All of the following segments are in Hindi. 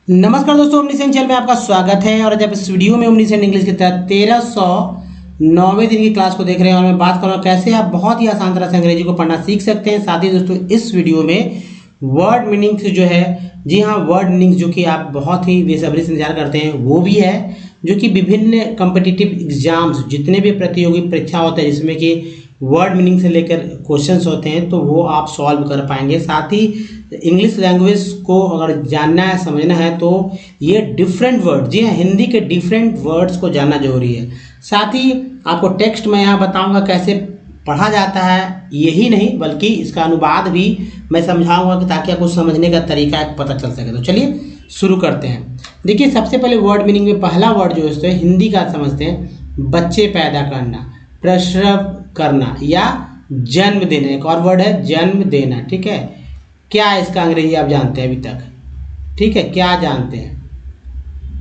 नमस्कार दोस्तों, ओमनीसेंट चैनल में आपका स्वागत है। और जब इस वीडियो में ओमनीसेंट इंग्लिश के तहत 1309वें दिन की क्लास को देख रहे हैं और मैं बात कर रहा हूँ कैसे आप बहुत ही आसान तरह से अंग्रेजी को पढ़ना सीख सकते हैं। साथ ही दोस्तों इस वीडियो में वर्ड मीनिंग्स जो है, जी हाँ, वर्ड मीनिंग्स जो कि आप बहुत ही बेसब्री से इंतजार करते हैं वो भी है, जो कि विभिन्न कॉम्पिटिटिव एग्जाम्स जितने भी प्रतियोगी परीक्षा होते हैं जिसमें कि वर्ड मीनिंग से लेकर क्वेश्चंस होते हैं तो वो आप सॉल्व कर पाएंगे। साथ ही इंग्लिश लैंग्वेज को अगर जानना है, समझना है तो ये डिफरेंट वर्ड, जी हाँ, हिंदी के डिफरेंट वर्ड्स को जानना जरूरी है। साथ ही आपको टेक्स्ट मैं यहाँ बताऊंगा कैसे पढ़ा जाता है, यही नहीं बल्कि इसका अनुवाद भी मैं समझाऊंगा कि ताकि आपको समझने का तरीका पता चल सके। तो चलिए शुरू करते हैं। देखिए, सबसे पहले वर्ड मीनिंग में पहला वर्ड जो है हिंदी का समझते हैं, बच्चे पैदा करना, प्रसव करना या जन्म देना। एक और वर्ड है जन्म देना, ठीक है। क्या इसका अंग्रेजी आप जानते हैं अभी तक? ठीक है, क्या जानते हैं?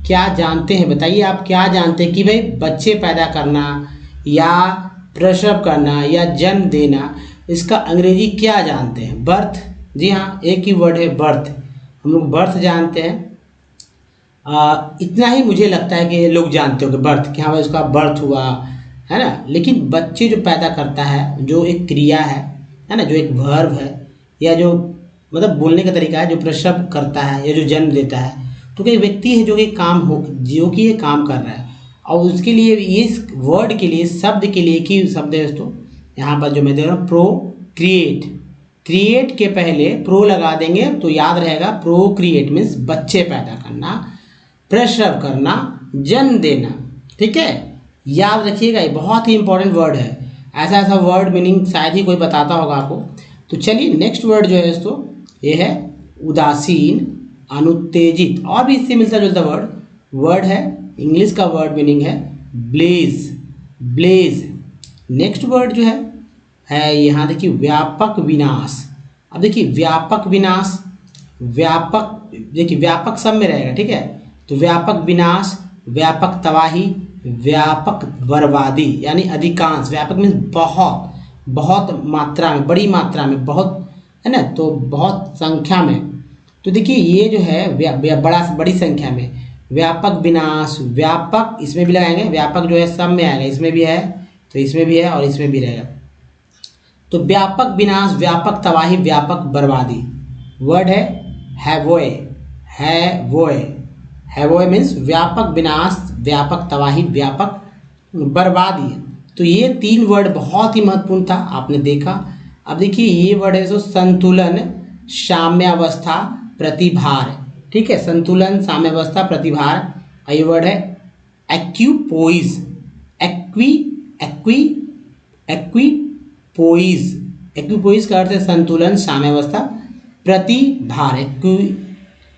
क्या जानते हैं बताइए, आप क्या जानते हैं कि भाई बच्चे पैदा करना या प्रसव करना या जन्म देना, इसका अंग्रेजी क्या जानते हैं? बर्थ, जी हाँ, एक ही वर्ड है बर्थ। हम लोग बर्थ जानते हैं। इतना ही मुझे लगता है कि लोग जानते हो कि बर्थ, कि हाँ भाई उसका बर्थ हुआ है ना। लेकिन बच्चे जो पैदा करता है, जो एक क्रिया है ना, जो एक वर्ब है या जो मतलब बोलने का तरीका है, जो प्रसव करता है या जो जन्म देता है, तो कोई व्यक्ति है जो कि ये काम कर रहा है। और उसके लिए इस वर्ड के लिए, शब्द के लिए एक ही शब्द है दोस्तों, यहाँ पर जो मैं दे रहा हूँ प्रो क्रिएट। क्रिएट के पहले प्रो लगा देंगे तो याद रहेगा, प्रो क्रिएट मीन्स बच्चे पैदा करना, प्रसव करना, जन्म देना, ठीक है। याद रखिएगा, ये बहुत ही इंपॉर्टेंट वर्ड है। ऐसा वर्ड मीनिंग शायद ही कोई बताता होगा आपको। तो चलिए नेक्स्ट वर्ड जो है दोस्तों ये है उदासीन, अनुत्तेजित। और भी इससे मिलता जुलता वर्ड है, इंग्लिश का वर्ड मीनिंग है ब्लेज, ब्लेज। नेक्स्ट वर्ड जो है यहाँ देखिए व्यापक विनाश। अब देखिए व्यापक विनाश, व्यापक देखिए व्यापक सब में रहेगा, ठीक है। तो व्यापक विनाश, व्यापक तबाही, व्यापक बर्बादी, यानी अधिकांश। व्यापक मीन्स बहुत, बहुत मात्रा में, बड़ी मात्रा में, बहुत है ना, तो बहुत संख्या में। तो देखिए ये जो है बड़ी संख्या में। व्यापक विनाश, व्यापक इसमें भी लगाएंगे, व्यापक जो है सब में आएगा, इसमें भी है तो इसमें भी है और इसमें भी रहेगा। तो व्यापक विनाश, व्यापक तबाही, व्यापक बर्बादी। वर्ड है हैवोए, हैवोए। हैवोए मीन्स व्यापक विनाश, व्यापक तबाही, व्यापक बर्बादी। तो ये तीन वर्ड बहुत ही महत्वपूर्ण था, आपने देखा। अब देखिए ये वर्ड है संतुलन, साम्यावस्था, प्रतिभार, ठीक है। संतुलन, साम्यावस्था, प्रतिभार। ये वर्ड है एक्यूपोइज, एक्वीपोइज। एक्वीपोइज का अर्थ है संतुलन, साम्यावस्था, प्रतिभार।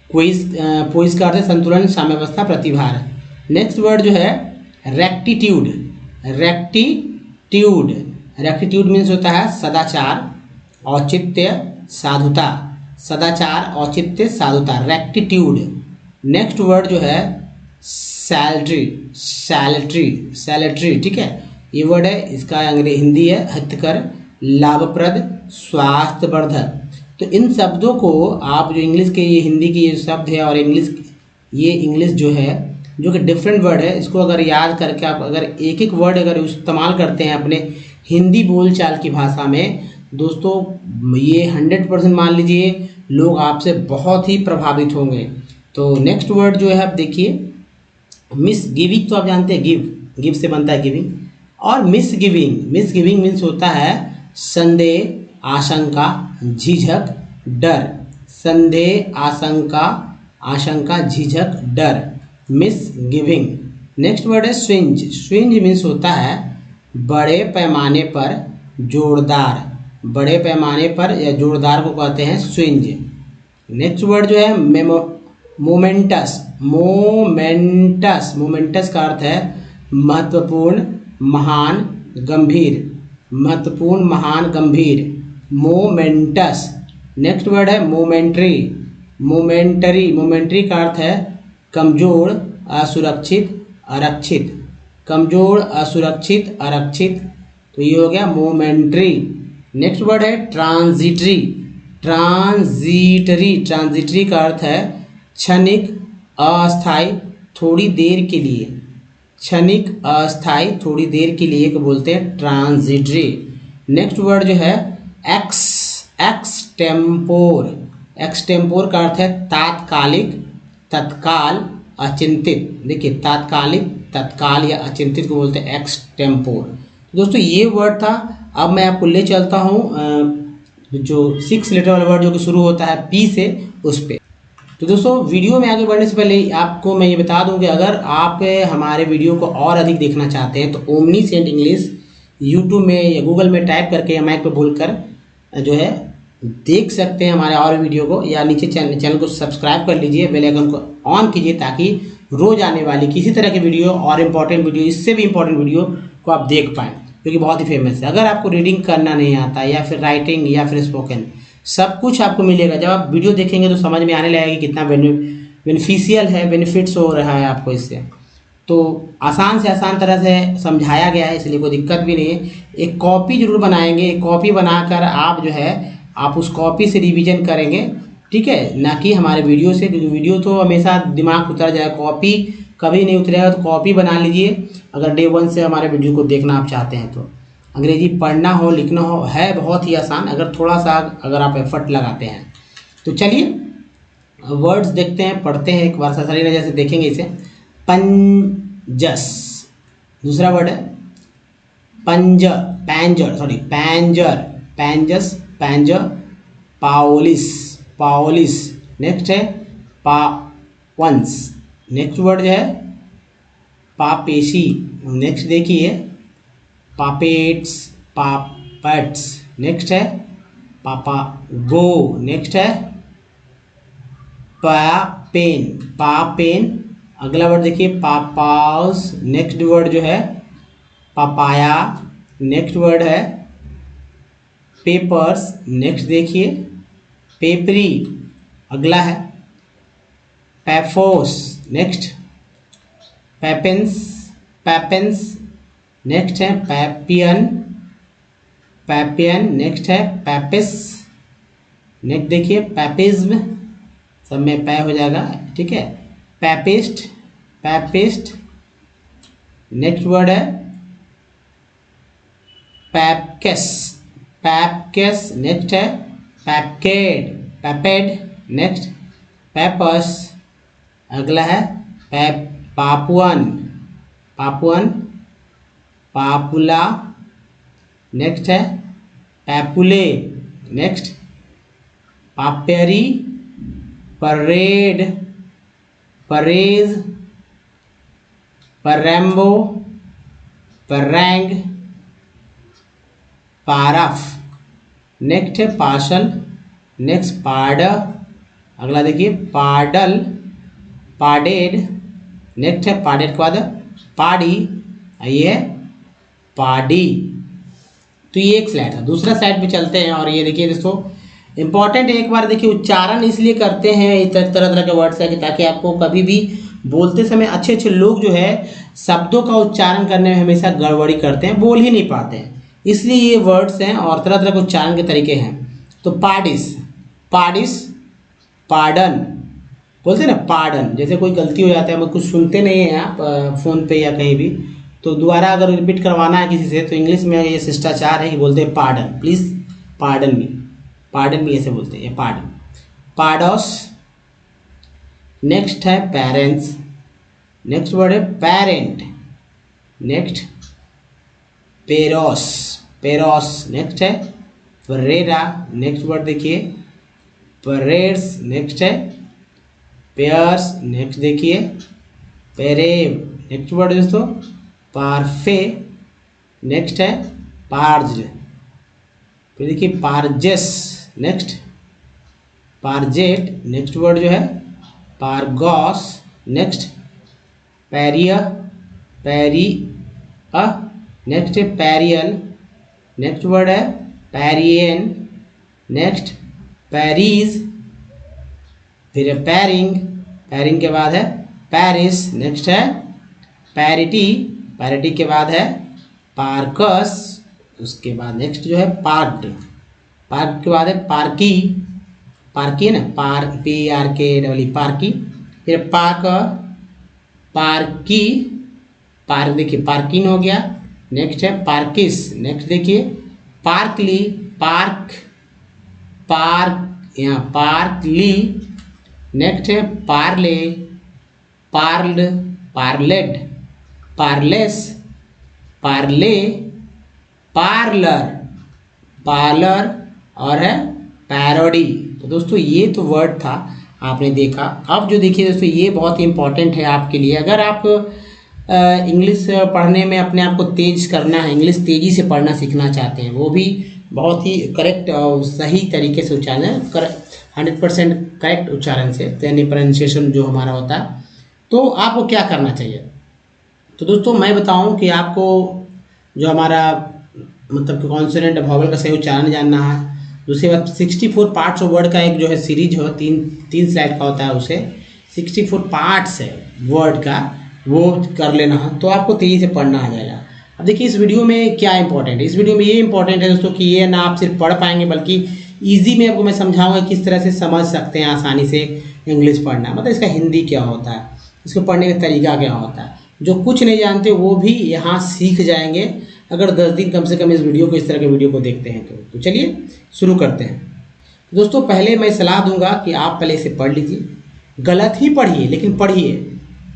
पोइज का अर्थ है संतुलन, साम्यावस्था, प्रतिभार। नेक्स्ट वर्ड जो है रेक्टिट्यूड, रेक्टिट्यूड। रेक्टिट्यूड मीन्स होता है सदाचार, औचित्य, साधुता। सदाचार, औचित्य, साधुता, रेक्टिट्यूड। नेक्स्ट वर्ड जो है सैलरी, सैलरी, सैलरी, ठीक है। ये वर्ड है, इसका हिंदी है हितकर, लाभप्रद, स्वास्थ्यवर्धक। तो इन शब्दों को आप जो इंग्लिश के, ये हिंदी के ये शब्द है और इंग्लिश जो है, जो कि डिफरेंट वर्ड है, इसको अगर याद करके आप अगर एक एक वर्ड अगर इस्तेमाल करते हैं अपने हिंदी बोलचाल की भाषा में दोस्तों, ये 100% मान लीजिए लोग आपसे बहुत ही प्रभावित होंगे। तो नेक्स्ट वर्ड जो है आप देखिए मिस गिविंग। तो आप जानते हैं गिव से बनता है गिविंग। और मिस गिविंग मीन्स होता है संदेह, आशंका, झिझक, डर। संदेह, आशंका, झिझक, डर, मिस गिविंग। नेक्स्ट वर्ड है स्विंज। स्विंज मीन्स होता है बड़े पैमाने पर जोरदार, बड़े पैमाने पर या जोरदार को कहते हैं स्विंज। नेक्स्ट वर्ड जो है मोमेंटस, मोमेंटस का अर्थ है महत्वपूर्ण, महान, गंभीर, महत्वपूर्ण, महान, गंभीर, मोमेंटस। नेक्स्ट वर्ड है मोमेंट्री, मोमेंटरी का अर्थ है कमजोर, असुरक्षित, आरक्षित, कमजोर, असुरक्षित, आरक्षित। तो ये हो गया मोमेंट्री। नेक्स्ट वर्ड है ट्रांजिटरी, ट्रांजिटरी का अर्थ है क्षणिक, अस्थाई थोड़ी देर के लिए, क्षणिक अस्थाई थोड़ी देर के लिए को बोलते हैं ट्रांजिटरी। नेक्स्ट वर्ड जो है एक्सटेम्पोर। एक्सटेम्पोर का अर्थ है तात्कालिक, तत्काल, अचिंतित। देखिए तात्कालिक, तत्काल या अचिंतित को बोलते हैं एक्सटेम्पोर। दोस्तों ये वर्ड था। अब मैं आपको ले चलता हूँ जो 6 लेटर वाला वर्ड जो कि शुरू होता है पी से, उस पे। तो दोस्तों वीडियो में आगे बढ़ने से पहले आपको मैं ये बता दूं कि अगर आप हमारे वीडियो को और अधिक देखना चाहते हैं तो ओमनीसेंट इंग्लिश यूट्यूब में या गूगल में टाइप करके या माइक पे बोलकर जो है देख सकते हैं हमारे और वीडियो को, या नीचे चैनल को सब्सक्राइब कर लीजिए, बेल आइकन को ऑन कीजिए ताकि रोज आने वाली किसी तरह की वीडियो और इम्पोर्टेंट वीडियो, इससे भी इम्पोर्टेंट वीडियो को आप देख पाएँ, क्योंकि बहुत ही फेमस है। अगर आपको रीडिंग करना नहीं आता या फिर राइटिंग या फिर स्पोकन, सब कुछ आपको मिलेगा। जब आप वीडियो देखेंगे तो समझ में आने लगेगा कि कितना बेनिफिशियल है, बेनिफिट्स हो रहा है आपको इससे। तो आसान से आसान तरह से समझाया गया है, इसलिए कोई दिक्कत भी नहीं है। एक कॉपी जरूर बनाएंगे, एक कॉपी बनाकर आप जो है आप उस कॉपी से रिवीजन करेंगे, ठीक है, ना कि हमारे वीडियो से, क्योंकि वीडियो तो हमेशा दिमाग उतर जाए, कॉपी कभी नहीं उतरेगा। तो कॉपी बना लीजिए अगर डे 1 से हमारे वीडियो को देखना आप चाहते हैं तो। अंग्रेजी पढ़ना हो लिखना हो है बहुत ही आसान, अगर थोड़ा सा अगर आप एफर्ट लगाते हैं तो। चलिए वर्ड्स देखते हैं, पढ़ते हैं एक बार सारी नजर से देखेंगे इसे। पंजस, दूसरा वर्ड है पंजर, पैंजर, सॉरी पैंजर, पैंजस, पैंजर। पाओलिस, पाओलिस। नेक्स्ट है पावंस। नेक्स्ट वर्ड जो है पापेशी। नेक्स्ट देखिए पापेट्स, पापट्स। नेक्स्ट है पापा गो। नेक्स्ट है पापेन, पापेन। अगला वर्ड देखिए पापाउस। नेक्स्ट वर्ड जो है पापाया। नेक्स्ट वर्ड है पेपर्स। नेक्स्ट देखिए पेपरी। अगला है पैफोस। नेक्स्ट पैपेंस, पैपेंस। नेक्स्ट है पैपियन, पैपियन। नेक्स्ट है पैपिस। नेक्स्ट देखिए पैपिज्म, सब में पै हो जाएगा, ठीक है। पैपिस्ट, पैपिस्ट। नेक्स्ट वर्ड है पैपकेस, पैपकेस। नेक्स्ट है पैपकेड, पैपेड। नेक्स्ट पैपस। अगला है पापुअन, पापुअन, पापुला। नेक्स्ट है पैपुले। नेक्स्ट पापेरी, परेड, परेज, परैम्बो, परैंग, पारफ। नेक्स्ट है पार्सल। नेक्स्ट पार्डर। अगला देखिए पार्डल, पार्डेड। नेक्स्ट है पार्डेड के बाद पार्डी, ये है पार्डी। तो ये एक स्लाइड था। दूसरा स्लाइड पे चलते हैं और ये देखिए दोस्तों इंपॉर्टेंट है। एक बार देखिए उच्चारण इसलिए करते हैं तरह तरह के वर्ड्स है कि ताकि आपको कभी भी बोलते समय अच्छे अच्छे लोग जो है शब्दों का उच्चारण करने में हमेशा गड़बड़ी करते हैं, बोल ही नहीं पाते हैं, इसलिए ये वर्ड्स हैं और तरह तरह के उच्चारण के तरीके हैं। तो पार्डिस, पार्डिस, पार्डन बोलते हैं ना, पार्डन। जैसे कोई गलती हो जाता है, हम कुछ सुनते नहीं हैं आप फ़ोन पे या कहीं भी, तो दोबारा अगर रिपीट करवाना है किसी से तो इंग्लिश में ये शिष्टाचार है कि बोलते हैं pardon, please pardon me, pardon me ऐसे बोलते हैं, ये पार्डन। पार्डोस। नेक्स्ट है पेरेंट्स। नेक्स्ट वर्ड है पेरेंट। नेक्स्ट पेरोस, पेरोस। नेक्स्ट है परेरा। नेक्स्ट वर्ड देखिए परेड्स। नेक्स्ट है पेयर्स। नेक्स्ट देखिए पेरेव। नेक्स्ट वर्ड दोस्तों पारफे। नेक्स्ट है पार्ज। फिर देखिए पारजेस। नेक्स्ट पारजेट। नेक्स्ट वर्ड जो है पारगॉस। Next pariah, pariah. नेक्स्ट है पैरियल। नेक्स्ट वर्ड है पैरियन। नेक्स्ट पैरीज। फिर है पैरिंग, पैरिंग के बाद है पैरिस। नेक्स्ट है पैरिटी, पैरिटी के बाद है पार्कस। उसके बाद नेक्स्ट जो है पार्क्ड, पार्क के बाद है पार्की, पार्की है ना, पार पी आर के डबल पार्की। फिर पार्क, पार्की, पार्क देखिए पार्किन हो गया। नेक्स्ट है पार्किस, नेक्स्ट देखिए पार्कली, पार्क, पार्क यहाँ पार्कली। नेक्स्ट है पार्ले, पार्ल्ड, पार्लेड, पार्लेस, पार्ले, पार्लर, पार्लर और है पैरोडी। तो दोस्तों ये तो वर्ड था, आपने देखा। अब जो देखिए दोस्तों ये बहुत ही इंपॉर्टेंट है आपके लिए, अगर आप इंग्लिश पढ़ने में अपने आप को तेज करना है, इंग्लिश तेज़ी से पढ़ना सीखना चाहते हैं, वो भी बहुत ही करेक्ट और सही तरीके से उच्चारण, 100% करेक्ट उच्चारण से, यानी प्रोनाउंसिएशन जो हमारा होता है, तो आपको क्या करना चाहिए। तो दोस्तों मैं बताऊं कि आपको जो हमारा मतलब कि कॉन्सोनेंट वॉवल का सही उच्चारण जानना है। दूसरी बात 64 पार्ट्स ऑफ वर्ड का एक जो है सीरीज हो, तीन स्लाइड का होता है, उसे 64 पार्ट्स है वर्ड का, वो कर लेना है तो आपको तेज़ी से पढ़ना आ जाएगा। अब देखिए इस वीडियो में क्या इंपॉर्टेंट है, इस वीडियो में ये इंपॉर्टेंट है दोस्तों कि ये ना आप सिर्फ पढ़ पाएंगे बल्कि ईजी में आपको मैं समझाऊंगा किस तरह से समझ सकते हैं आसानी से इंग्लिश पढ़ना, मतलब इसका हिंदी क्या होता है, इसको पढ़ने का तरीका क्या होता है। जो कुछ नहीं जानते वो भी यहाँ सीख जाएंगे अगर 10 दिन कम से कम इस वीडियो को, इस तरह के वीडियो को देखते हैं तो चलिए शुरू करते हैं। दोस्तों पहले मैं सलाह दूंगा कि आप पहले इसे पढ़ लीजिए, गलत ही पढ़िए लेकिन पढ़िए,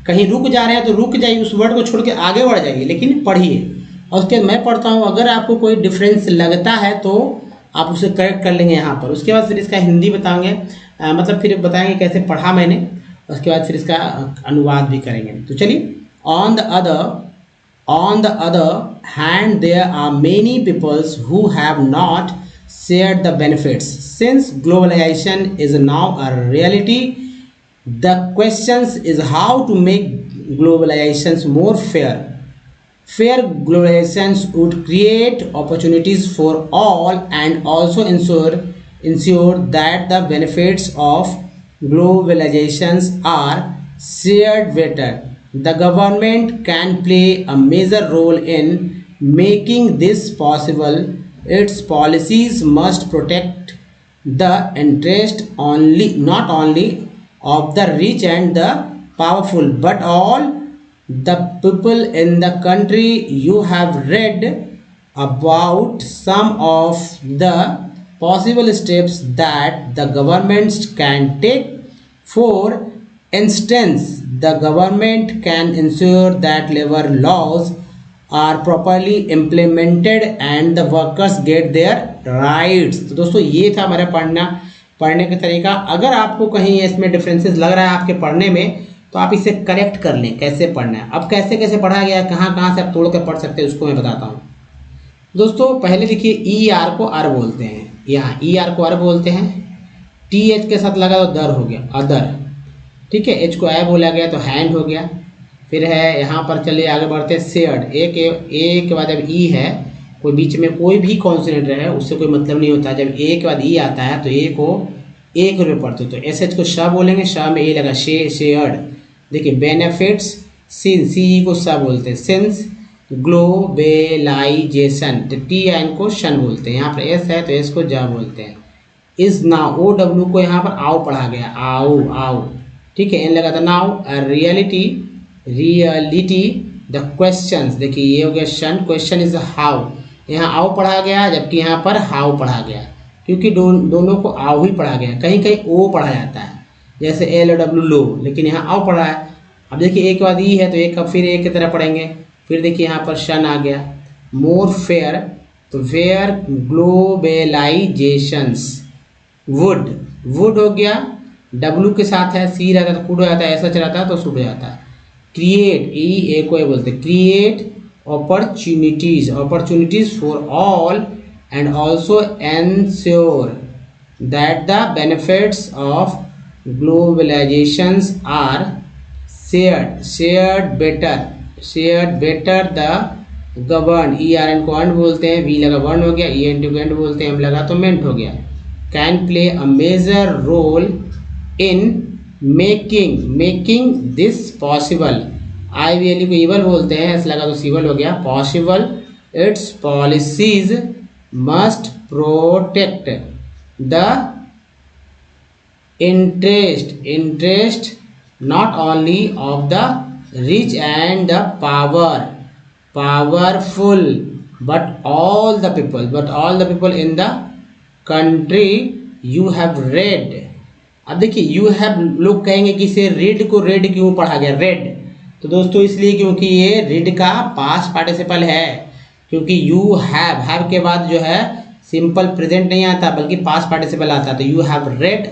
कहीं रुक जा रहे हैं तो रुक जाइए, उस वर्ड को छोड़ के आगे बढ़ जाइए लेकिन पढ़िए। और उसके बाद मैं पढ़ता हूँ, अगर आपको कोई डिफरेंस लगता है तो आप उसे करेक्ट कर लेंगे यहाँ पर। उसके बाद फिर इसका हिंदी बताएंगे, मतलब फिर बताएंगे कैसे पढ़ा मैंने, उसके बाद फिर इसका अनुवाद भी करेंगे। तो चलिए, on the other hand there are many peoples who have not shared the benefits. Since globalization is now a reality, the question is how to make globalization more fair. Fair globalization would create opportunities for all and also ensure that the benefits of globalizations are shared better. The government can play a major role in making this possible. Its policies must protect the interest not only of the rich and the powerful, but all the people in the country. You have read about some of the possible steps that the governments can take. For instance, the government can ensure that labor laws are properly implemented and the workers get their rights. तो दोस्तों ये था हमारा पढ़ने का तरीका। अगर आपको कहीं इसमें डिफरेंसेस लग रहा है आपके पढ़ने में तो आप इसे करेक्ट कर लें कैसे पढ़ना है। अब कैसे कैसे पढ़ा गया, कहाँ कहाँ से आप तोड़ कर पढ़ सकते हैं उसको मैं बताता हूँ। दोस्तों पहले देखिए ई आर को अर बोलते हैं, यहाँ ई आर को अर बोलते हैं, टी एच के साथ लगा तो दर हो गया, अदर, ठीक है। एच को ए बोला गया तो हैंड हो गया। फिर है यहाँ पर चलिए आगे बढ़ते हैं शेयर्ड, ए के बाद जब ई है, कोई बीच में कोई भी कॉन्सोनेंट रहे उससे कोई मतलब नहीं होता। जब ए के बाद ई आता है तो ए को ए के रूप में पढ़ते, तो एस एच को श बोलेंगे, श में ए लगा, शेयर्ड। देखिए बेनिफिट्स, सिंस, सी को स बोलते हैं, सिंस ग्लोबलाइजेशन, तो टी एन को शन बोलते हैं। यहाँ पर एस है तो एस को जा बोलते हैं। इज नाउ, ओ डब्ल्यू को यहाँ पर आओ पढ़ा गया, आओ आओ, ठीक है। एन लगा था नाउ, रियलिटी द क्वेश्चंस, देखिए ये हो गया शन, क्वेश्चन इज हाउ, यहाँ आओ पढ़ा गया जबकि यहाँ पर हाउ पढ़ा गया, क्योंकि दोनों को आओ ही पढ़ा गया। कहीं कहीं ओ पढ़ा जाता है जैसे एल डब्ल्यू लो, लेकिन यहाँ आओ पढ़ा है। अब देखिए एक बाद ई है तो एक फिर एक की तरह पढ़ेंगे। फिर देखिए यहाँ पर शन आ गया, मोर फेयर, तो फेयर ग्लोबलाइजेशंस, वुड, वुड हो गया, डब्ल्यू के साथ है, सी रहता है तो कुड हो जाता है, ऐसा चलाता है तो शुड हो जाता है। क्रिएट, ई ए को बोलते हैं, create opportunities for all and also ensure that the benefits of globalisations are shared better the govern, E R N को अर्न बोलते हैं, वी लगा वर्न हो गया, ई एन टी को एंड बोलते हैं, एम लगा तो मेंट हो गया। Can play a major role in making this possible, I V L को ईवल बोलते हैं, ऐसा लगा तो सीवल हो गया, possible. It's policies must protect the interest not only of the rich and the powerful, but all the people in the country you have read। अब देखिए यू हैव, लोग कहेंगे कि इसे रेड को रेड क्यों पढ़ा गया, रेड, तो दोस्तों इसलिए क्योंकि ये रेड का पास्ट पार्टिसिपल है, क्योंकि यू हैव के बाद जो है सिंपल प्रेजेंट नहीं आता बल्कि पास्ट पार्टिसिपल आता है। तो यू हैव रेड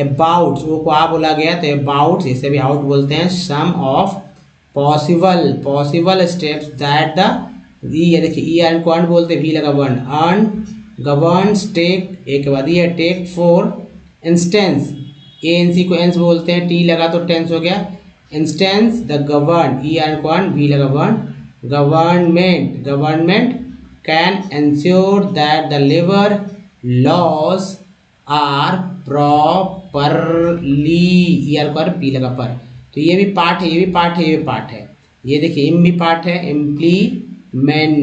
अबाउट, वो को आ बोला गया तो अबाउट, इसे भी आउट बोलते हैं, some of possible steps that the, ये देखिए ई एंड को अर्न बोलते हैं, वी लगा वन, अर्न गवर्न्स टेक, एक के बाद ये take for instance, A N C को एंस बोलते हैं, टी लगा तो टेंस हो गया, इंस्टेंस द गवर्न, ई एंड को अर्न, वी लगा वन, government can ensure that the labour laws are properly, E R को अर्न, पी लगा पर, तो ये भी पार्ट है, ये भी पार्ट है, ये भी पार्ट है, ये देखिए इम भी पार्ट है, इम्प्लीमेंट,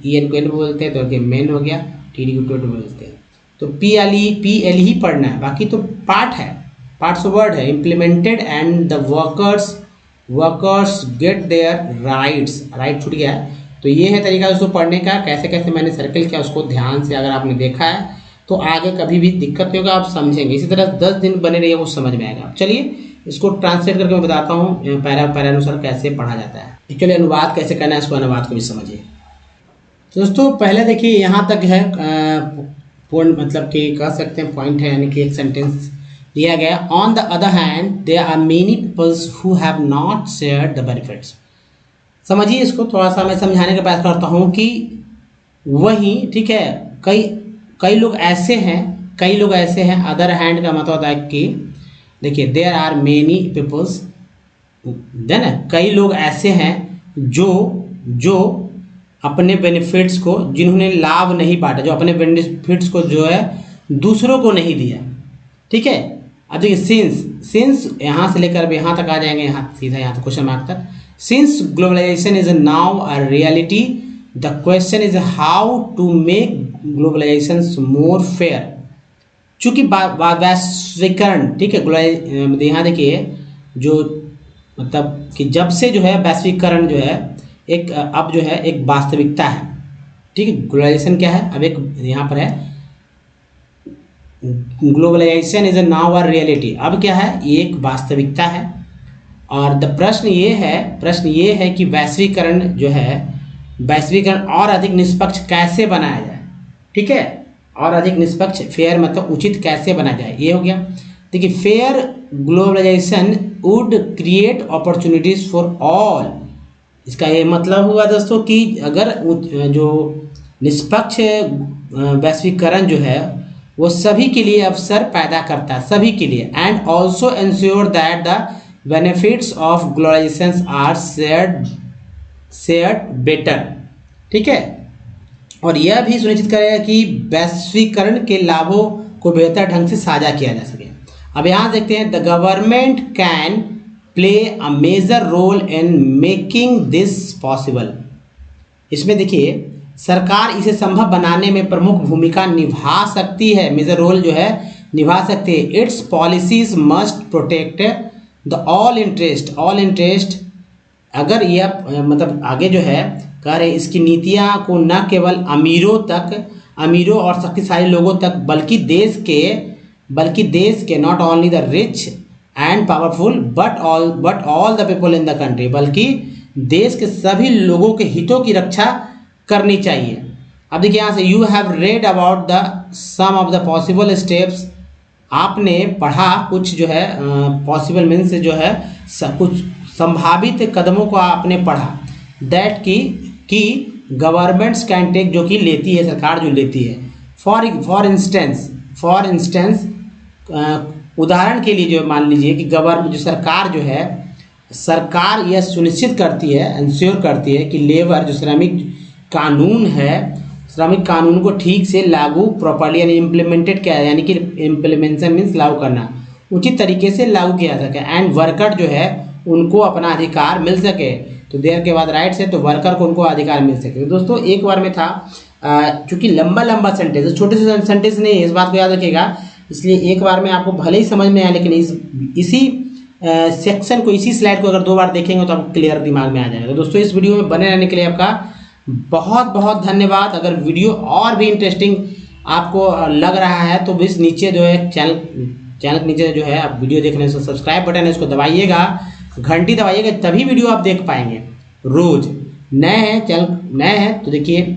ई एन को एन बोलते हैं तो देखिए मेन हो गया, टी डी को टोट बोलते हैं, तो पी एल ही पढ़ना है, बाकी तो पार्ट है, पार्ट्स वर्ड है, implemented and the workers get their rights, right छूट गया है। तो ये है तरीका उसको पढ़ने का, कैसे कैसे मैंने सर्कल किया उसको ध्यान से अगर आपने देखा है तो आगे कभी भी दिक्कत नहीं होगा, आप समझेंगे। इसी तरह 10 दिन बने रहिए, वो समझ में आएगा। चलिए इसको ट्रांसलेट करके मैं बताता हूँ पैरा अनुसार कैसे पढ़ा जाता है। चलिए अनुवाद कैसे करना है, इसको अनुवाद को भी समझिए। तो दोस्तों पहले देखिए यहाँ तक है पूर्ण, मतलब कि कह सकते हैं पॉइंट है, यानी कि एक सेंटेंस दिया गया, on the other hand there are many peoples who have not shared the benefits. समझिए इसको, थोड़ा सा मैं समझाने का प्रयास करता हूँ कि वही, ठीक है, कई लोग ऐसे हैं, अदर हैंड का मतलब होता है कि देखिए there are many peoples, then कई लोग ऐसे हैं जो अपने बेनिफिट्स को, जिन्होंने लाभ नहीं बांटा, जो अपने बेनिफिट्स को जो है दूसरों को नहीं दिया, ठीक है। अब देखिए सिंस यहाँ से लेकर अब यहाँ तक आ जाएंगे, यहाँ सीधा यहाँ तक क्वेश्चन मार्क तक। Since globalisation is now a reality the question is how to make globalisation more fair. चूंकि वैश्वीकरण, ठीक है, यहाँ देखिए जो मतलब कि जब से जो है वैश्वीकरण जो है एक अब जो है एक वास्तविकता है, ठीक है। ग्लोबलाइजेशन क्या है, अब एक यहाँ पर है globalisation is now a reality, अब क्या है, ये एक वास्तविकता है। और प्रश्न ये है कि वैश्वीकरण जो है, वैश्वीकरण और अधिक निष्पक्ष कैसे बनाया जाए, ठीक है, और अधिक निष्पक्ष, फेयर मतलब उचित कैसे बनाया जाए, ये हो गया। देखिए fair globalisation would create opportunities for all, इसका ये मतलब हुआ दोस्तों कि अगर जो निष्पक्ष वैश्वीकरण जो है वो सभी के लिए अवसर पैदा करता है, सभी के लिए, and also ensure that the benefits of globalisation are shared better, ठीक है, और यह भी सुनिश्चित करेगा कि वैश्वीकरण के लाभों को बेहतर ढंग से साझा किया जा सके। अब यहाँ देखते हैं, the government can play a major role in making this possible. इसमें देखिए सरकार इसे संभव बनाने में प्रमुख भूमिका निभा सकती है, मेजर रोल जो है निभा सकती है। It's policies must protect the all interest, अगर यह मतलब आगे जो है कह रहे इसकी नीतियां को न केवल अमीरों और शक्तिशाली लोगों तक बल्कि देश के not only the rich and powerful but all the people in the country, बल्कि देश के सभी लोगों के हितों की रक्षा करनी चाहिए। अब देखिए यहाँ से you have read about the some of the possible steps, आपने पढ़ा कुछ जो है पॉसिबल मीन्स से जो है कुछ संभावित कदमों को आपने पढ़ा, दैट की गवर्नमेंट्स कैन टेक, जो कि लेती है सरकार, जो लेती है। फॉर इंस्टेंस उदाहरण के लिए जो मान लीजिए कि जो सरकार जो है, सरकार यह सुनिश्चित करती है, इंश्योर करती है कि लेबर जो श्रमिक कानून है, श्रमिक कानून को ठीक से लागू प्रॉपर्ली यानी इम्प्लीमेंटेड किया, यानी कि इम्प्लीमेंटेशन मीन्स लागू करना, उचित तरीके से लागू किया जा सके, एंड वर्कर जो है उनको अपना अधिकार मिल सके। तो देर के बाद राइट से, तो वर्कर को उनको अधिकार मिल सके। तो दोस्तों एक बार में था, चूँकि लंबा सेंटेंस, छोटे से सेंटेंस नहीं है, इस बात को याद रखिएगा, इसलिए एक बार में आपको भले ही समझ में आए, लेकिन इसी सेक्शन को, इसी स्लाइड को अगर 2 बार देखेंगे तो आपको क्लियर दिमाग में आ जाएगा। तो दोस्तों इस वीडियो में बने रहने के लिए आपका बहुत बहुत धन्यवाद। अगर वीडियो और भी इंटरेस्टिंग आपको लग रहा है तो इस नीचे जो है चैनल के नीचे जो है आप वीडियो देखने से सब्सक्राइब बटन है इसको दबाइएगा, घंटी दबाइएगा, तभी वीडियो आप देख पाएंगे। रोज नए हैं, चैनल नए हैं तो देखिए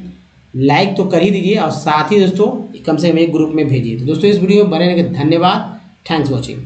लाइक तो कर ही दीजिए और साथ ही दोस्तों कम से कम एक ग्रुप में भेजिए। तो दोस्तों इस वीडियो में बने रहने के धन्यवाद। Thanks watching.